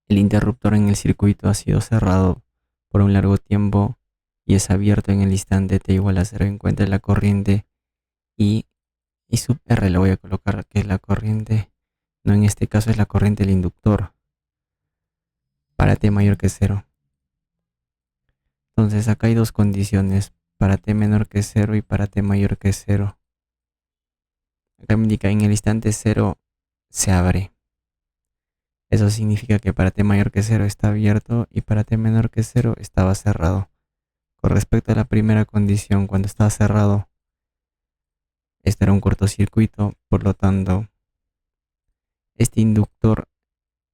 el interruptor en el circuito ha sido cerrado por un largo tiempo y es abierto en el instante t igual a 0, encuentre la corriente y sub R le voy a colocar que es la corriente, no, en este caso es la corriente del inductor para t mayor que 0. Entonces acá hay dos condiciones, para t menor que 0 y para t mayor que 0. Acá me indica en el instante 0 se abre. Eso significa que para t mayor que 0 está abierto y para t menor que 0 estaba cerrado. Con respecto a la primera condición, cuando estaba cerrado, este era un cortocircuito, por lo tanto, este inductor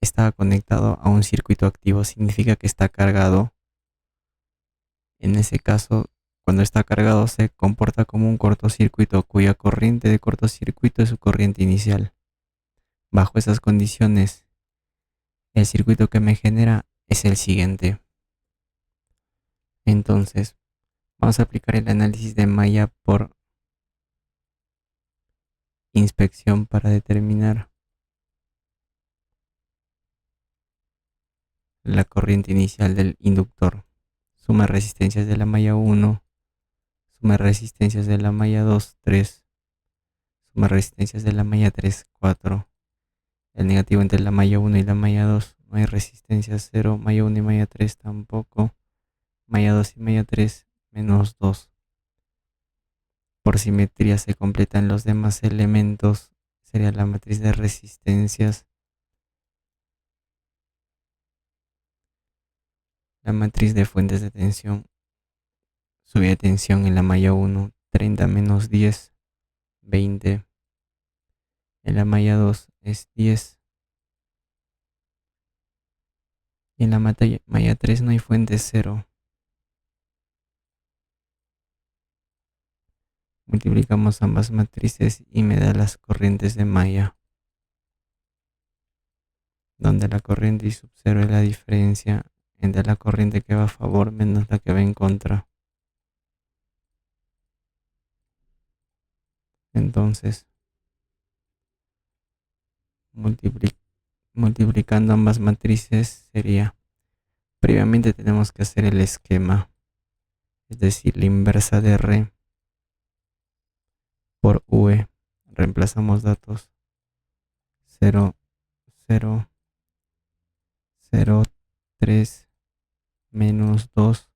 estaba conectado a un circuito activo, significa que está cargado. En ese caso, cuando está cargado se comporta como un cortocircuito cuya corriente de cortocircuito es su corriente inicial. Bajo esas condiciones, el circuito que me genera es el siguiente. Entonces, vamos a aplicar el análisis de malla por inspección para determinar la corriente inicial del inductor. Suma resistencias de la malla 1, suma resistencias de la malla 2, 3, suma resistencias de la malla 3, 4. El negativo entre la malla 1 y la malla 2, no hay resistencias, 0, malla 1 y malla 3 tampoco, malla 2 y malla 3, menos 2. Por simetría se completan los demás elementos, sería la matriz de resistencias, la matriz de fuentes de tensión, subida de tensión en la malla 1, 30 menos 10, 20. En la malla 2 es 10. Y en la malla 3 no hay fuente, 0. Multiplicamos ambas matrices y me da las corrientes de malla, donde la corriente I sub 0 es la diferencia entre la corriente que va a favor menos la que va en contra. Entonces, multiplicando ambas matrices sería, previamente tenemos que hacer el esquema, es decir, la inversa de R por V. Reemplazamos datos 0, 0, 0, 3, menos 2,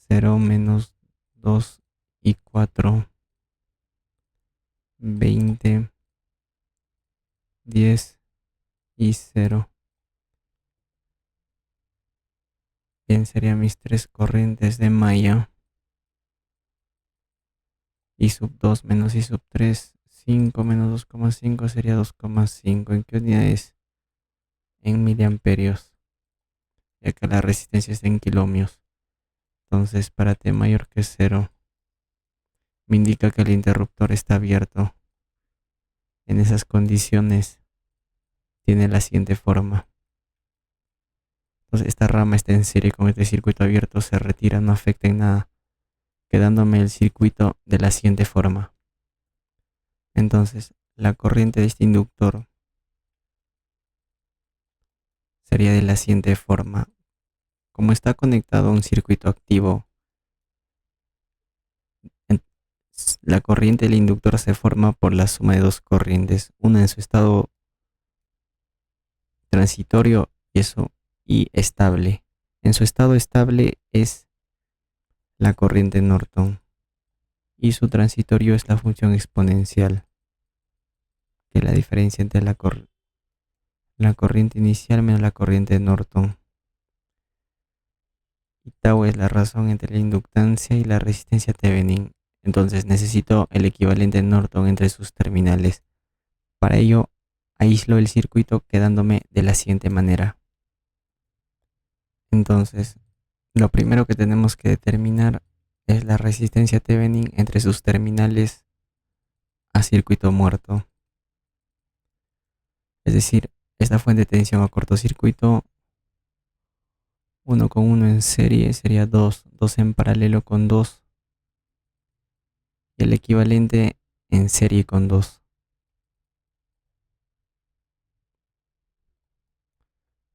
0, menos 2 y 4, 20, 10 y 0. Bien, serían mis tres corrientes de malla. I sub 2 menos I sub 3, 5 menos 2,5 sería 2,5. ¿En qué unidades? En miliamperios, ya que la resistencia está en kiloohmios. Entonces, para T mayor que 0, me indica que el interruptor está abierto. En esas condiciones, tiene la siguiente forma. Entonces, esta rama está en serie con este circuito abierto, se retira, no afecta en nada, quedándome el circuito de la siguiente forma. Entonces, la corriente de este inductor sería de la siguiente forma. Como está conectado a un circuito activo, la corriente del inductor se forma por la suma de dos corrientes, una en su estado transitorio y estable. En su estado estable es la corriente Norton y su transitorio es la función exponencial, que es la diferencia entre la corriente inicial menos la corriente Norton. Y tau es la razón entre la inductancia y la resistencia Thevenin. Entonces necesito el equivalente Norton entre sus terminales. Para ello aíslo el circuito quedándome de la siguiente manera. Entonces, lo primero que tenemos que determinar es la resistencia Thevenin entre sus terminales a circuito muerto. Es decir, esta fuente de tensión a cortocircuito, 1 con 1 en serie sería 2, 2 en paralelo con 2 y el equivalente en serie con 2.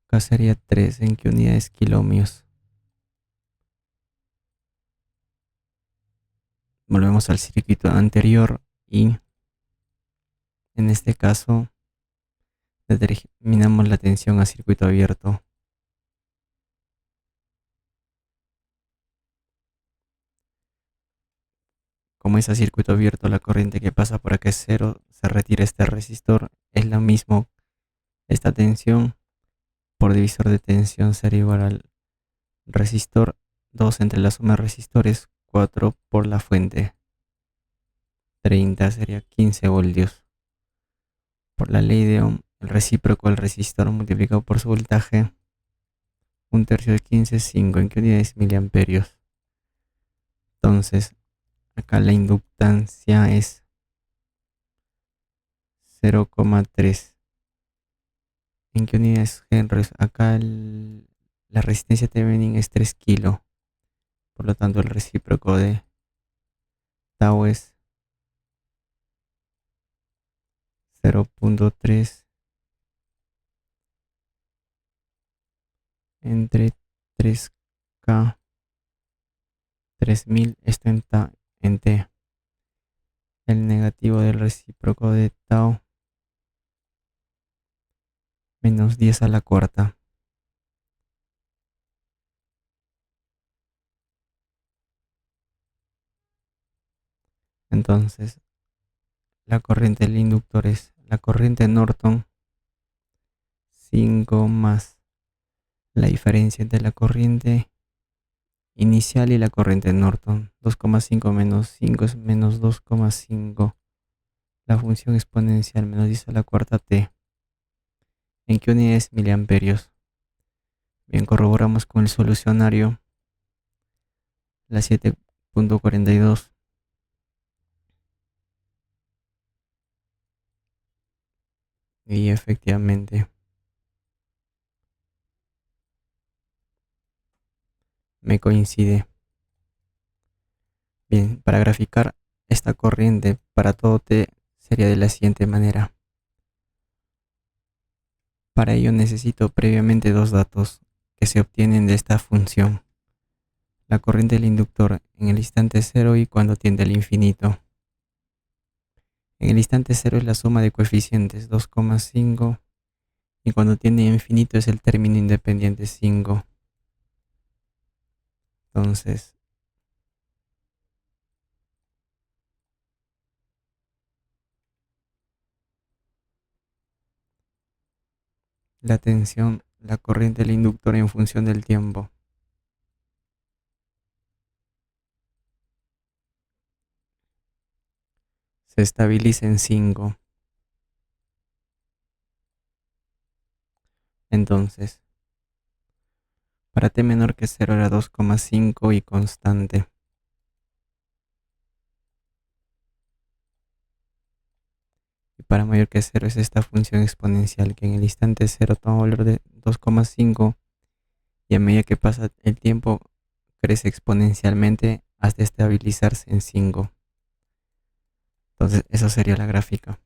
Acá sería 3. ¿En qué unidad es kiloohmios? Volvemos al circuito anterior y en este caso determinamos la tensión a circuito abierto. Como es a circuito abierto, la corriente que pasa por acá es cero, se retira este resistor, es lo mismo. Esta tensión por divisor de tensión será igual al resistor 2 entre la suma de resistores 4 por la fuente. 30 sería 15 voltios. Por la ley de Ohm, el recíproco del resistor multiplicado por su voltaje, 1/3 de 15 es 5. ¿En qué unidad es miliamperios? Entonces, acá la inductancia es 0,3. ¿En qué unidad es henrios? Acá la resistencia Thevenin es 3 kilo. Por lo tanto, el recíproco de tau es 0,3 entre 3K 3000 está en T. El negativo del recíproco de tau menos 10 a la cuarta. Entonces, la corriente del inductor es la corriente Norton 5 más la diferencia entre la corriente inicial y la corriente Norton. 2,5 menos 5 es menos 2,5. La función exponencial menos 10 a la cuarta T. ¿En qué unidad es miliamperios? Bien, corroboramos con el solucionario la 7,42. Y efectivamente me coincide. Bien, para graficar esta corriente para todo T sería de la siguiente manera. Para ello necesito previamente dos datos que se obtienen de esta función. La corriente del inductor en el instante cero y cuando tiende al infinito. En el instante cero es la suma de coeficientes 2,5 y cuando tiende a infinito es el término independiente 5. Entonces, la tensión, la corriente del inductor en función del tiempo. Se estabiliza en 5. Entonces, para t menor que 0 era 2,5 y constante. Y para mayor que 0 es esta función exponencial que en el instante 0 toma valor de 2,5 y a medida que pasa el tiempo crece exponencialmente hasta estabilizarse en 5. Entonces, esa sería la gráfica.